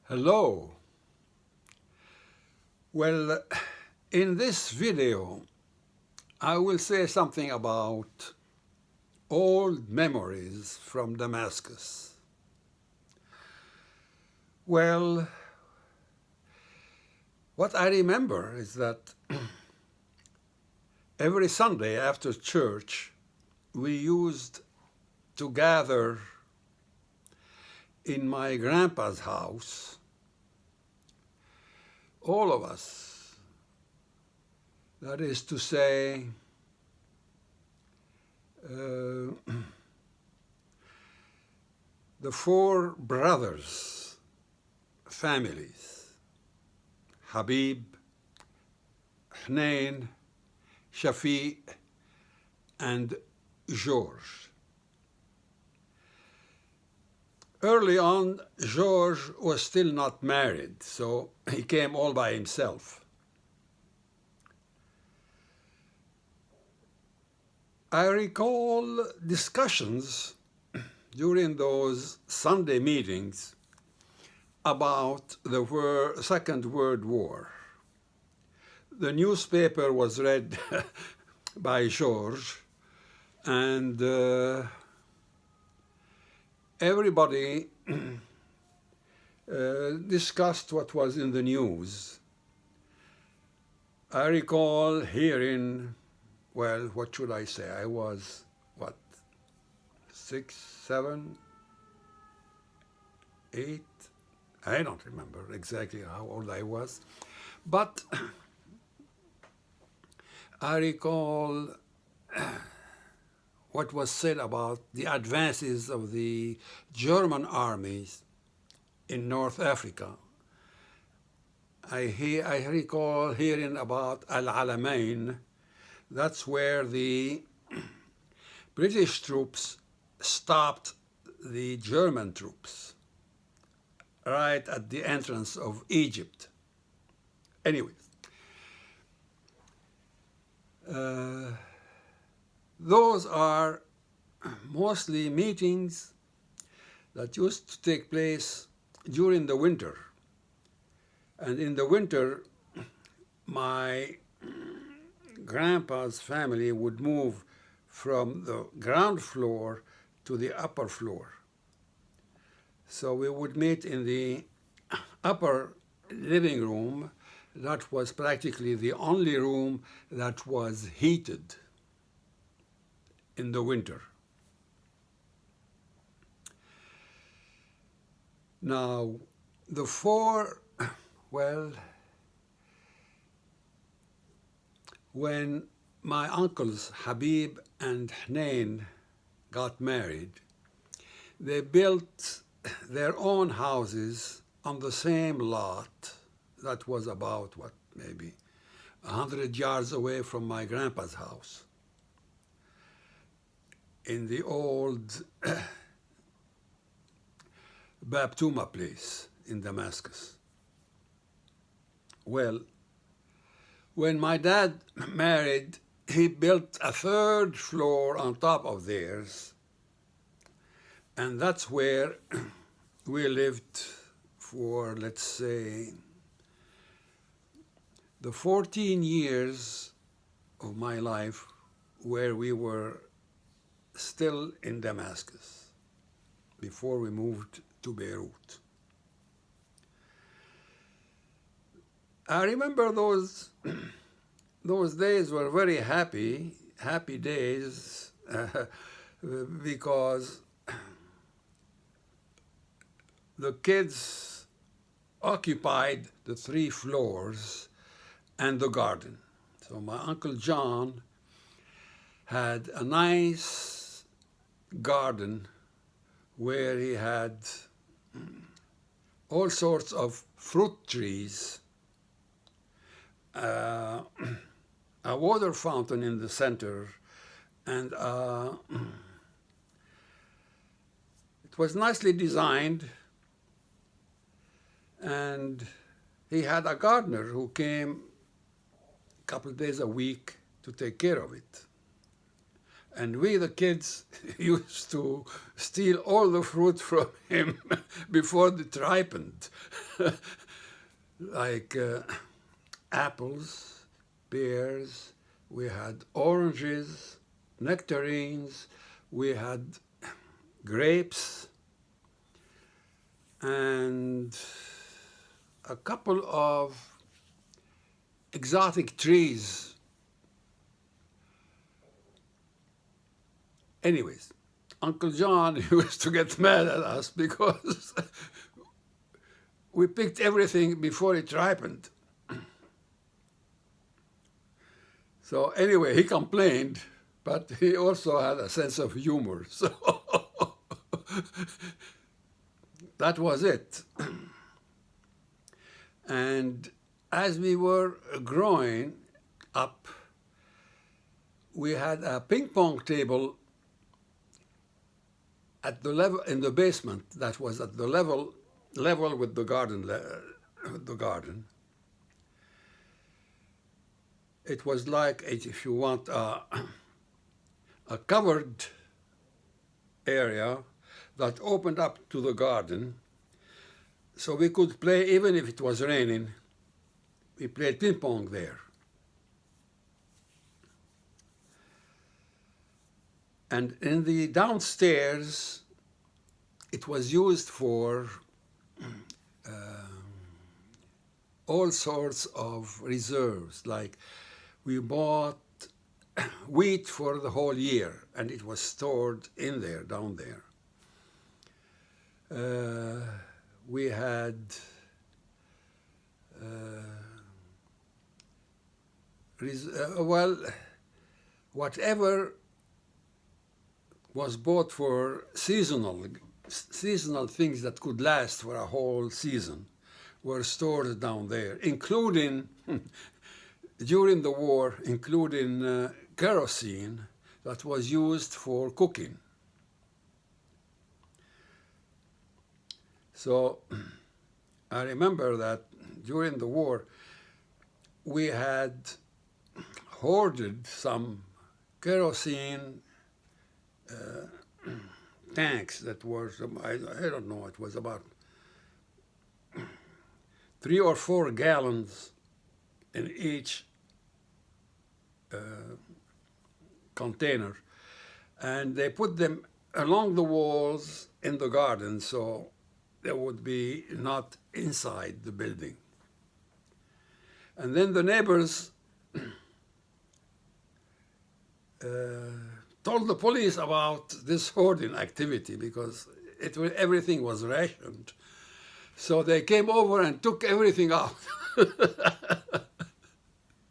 Hello. Well, in this video, I will say something about old memories from Damascus. Well, what I remember is that every Sunday after church, we used to gather in my grandpa's house, all of us. That is to say, the four brothers' families, Habib, Hnain, Shafiq, and George. Early on, George was still not married, so he came all by himself. I recall discussions during those Sunday meetings about the Second World War. The newspaper was read by George, and everybody discussed what was in the news. I recall hearing, well, what should I say? I was, 6, 7, 8? I don't remember exactly how old I was. But I recall what was said about the advances of the German armies in North Africa. I recall hearing about Al-Alamein. That's where the British troops stopped the German troops right at the entrance of Egypt. Anyways, those are mostly meetings that used to take place during the winter. And in the winter, my grandpa's family would move from the ground floor to the upper floor. So we would meet in the upper living room. That was practically the only room that was heated in the winter. Now, the four, well, when my uncles Habib and Hnain got married, they built their own houses on the same lot that was about, maybe 100 yards away from my grandpa's house, in the old Baptuma place in Damascus. Well, when my dad married, he built a third floor on top of theirs, and that's where we lived for, let's say, the 14 years of my life where we were still in Damascus before we moved to Beirut. I remember those days were very happy days because the kids occupied the 3 floors and the garden. So my Uncle John had a nice garden where he had all sorts of fruit trees, a water fountain in the center, and it was nicely designed, and he had a gardener who came a couple of days a week to take care of it. And we, the kids, used to steal all the fruit from him before it ripened. like apples, pears, we had oranges, nectarines, we had grapes, and a couple of exotic trees. Anyways, Uncle John used to get mad at us because we picked everything before it ripened. So anyway, he complained, but he also had a sense of humor. So that was it. And as we were growing up, we had a ping pong table at the level in the basement that was at the level with the garden. It was like, if you want, a covered area that opened up to the garden, so we could play even if it was raining. We played ping pong there. And in the downstairs, it was used for all sorts of reserves. Like we bought wheat for the whole year, and it was stored in there, down there. We had well, whatever was bought for seasonal things that could last for a whole season were stored down there, including, during the war, including kerosene that was used for cooking. So I remember that during the war, we had hoarded some kerosene tanks that were, I don't know, it was about 3 or 4 gallons in each container. And they put them along the walls in the garden, so they would be not inside the building. And then the neighbors told the police about this hoarding activity because everything was rationed. So they came over and took everything out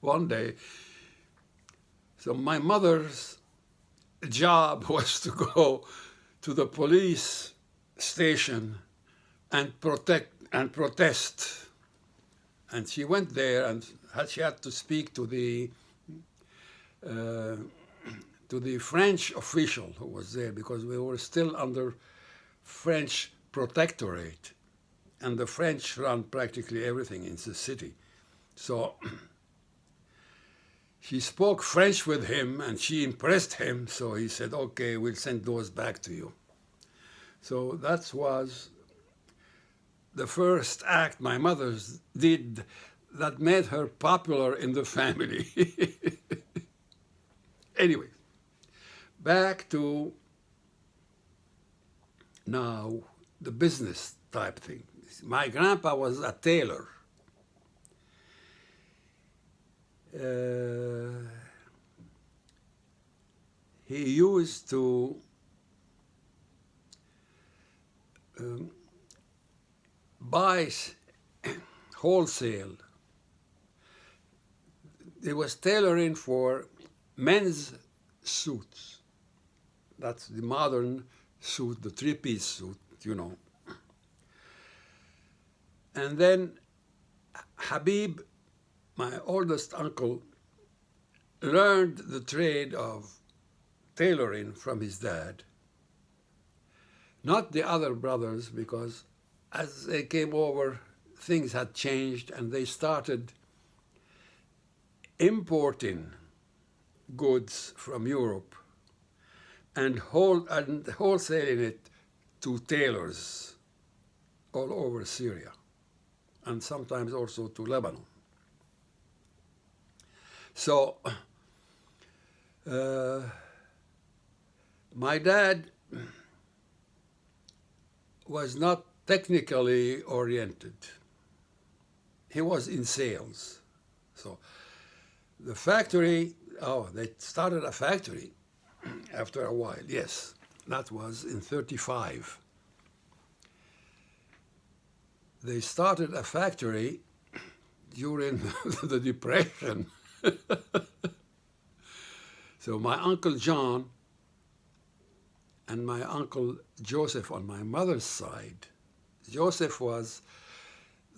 one day. So my mother's job was to go to the police station and protest. And she went there, and she had to speak to the French official who was there, because we were still under French protectorate, and the French run practically everything in the city. So she spoke French with him, and she impressed him, so he said, okay, we'll send those back to you. So that was the first act my mother did that made her popular in the family. Anyway, back to now the business type thing. My grandpa was a tailor. He used to buy wholesale. He was tailoring for men's suits. That's the modern suit, the three-piece suit, you know. And then Habib, my oldest uncle, learned the trade of tailoring from his dad. Not the other brothers, because as they came over, things had changed, and they started importing goods from Europe and wholesaling it to tailors all over Syria. and sometimes also to Lebanon. So my dad was not technically oriented. He was in sales. So the factory, they started a factory after a while, yes. That was in 35. They started a factory during the Depression. So my Uncle John and my Uncle Joseph on my mother's side, Joseph was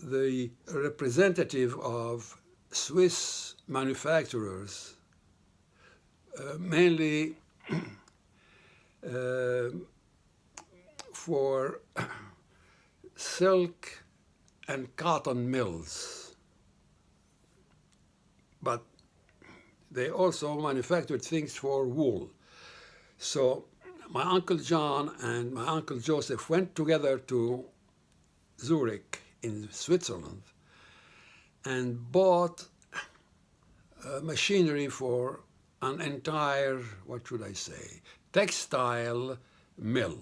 the representative of Swiss manufacturers, mainly for silk and cotton mills. But they also manufactured things for wool. So my Uncle John and my Uncle Joseph went together to Zurich in Switzerland and bought machinery for an entire, what should I say, textile mill.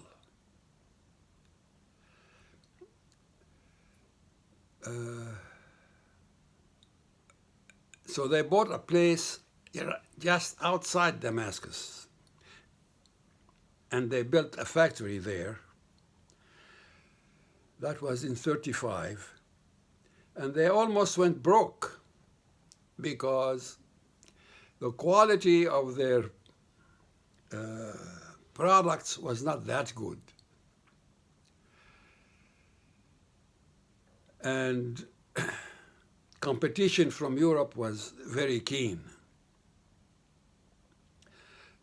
So they bought a place just outside Damascus, and they built a factory there. That was in 35. And they almost went broke because the quality of their products was not that good. And competition from Europe was very keen.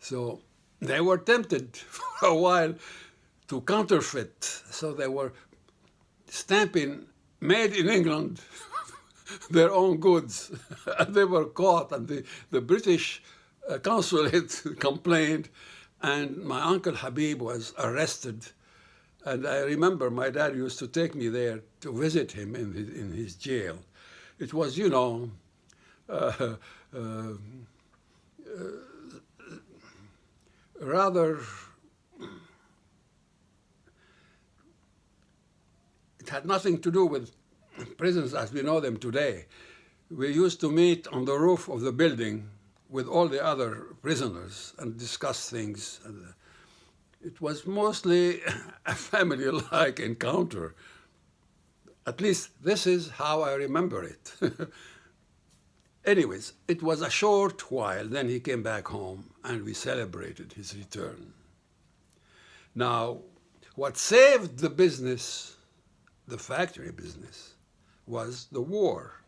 So they were tempted for a while to counterfeit. So they were stamping made in England their own goods. And they were caught, and the British consulate complained, and my Uncle Habib was arrested. And I remember my dad used to take me there to visit him in his jail. It was, rather, it had nothing to do with prisons as we know them today. We used to meet on the roof of the building with all the other prisoners and discuss things. And it was mostly a family-like encounter. At least this is how I remember it. Anyways, it was a short while, then he came back home and we celebrated his return. Now, what saved the business, the factory business, was the war.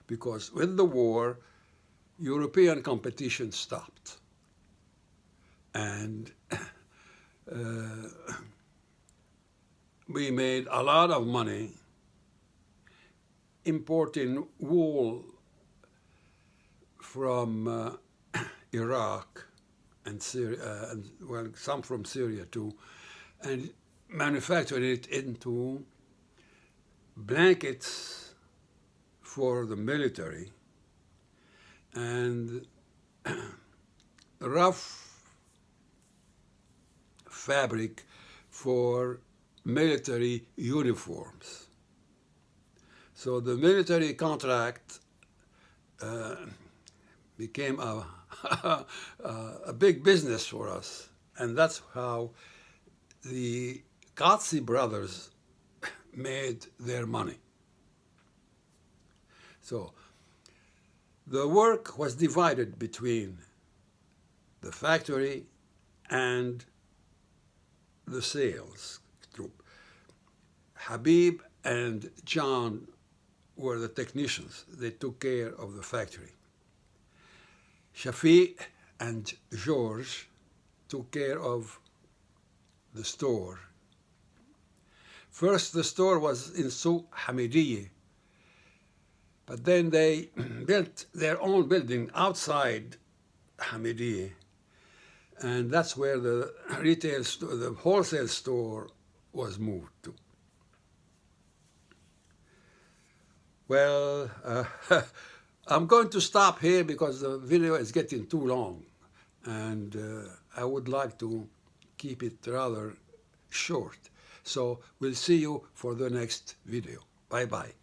Because with the war, European competition stopped. And we made a lot of money importing wool from Iraq and Syria, and some from Syria too, and manufacturing it into blankets for the military and rough fabric for military uniforms. So the military contract became a big business for us, and that's how the Codsi brothers made their money. So the work was divided between the factory and the sales group. Habib and John were the technicians. They took care of the factory. Shafi and George took care of the store. First, the store was in Souq Hamidiyeh, but then they built their own building outside Hamidiyeh, and that's where the retail store, the wholesale store was moved to. Well, I'm going to stop here because the video is getting too long, and I would like to keep it rather short. So we'll see you for the next video. Bye-bye.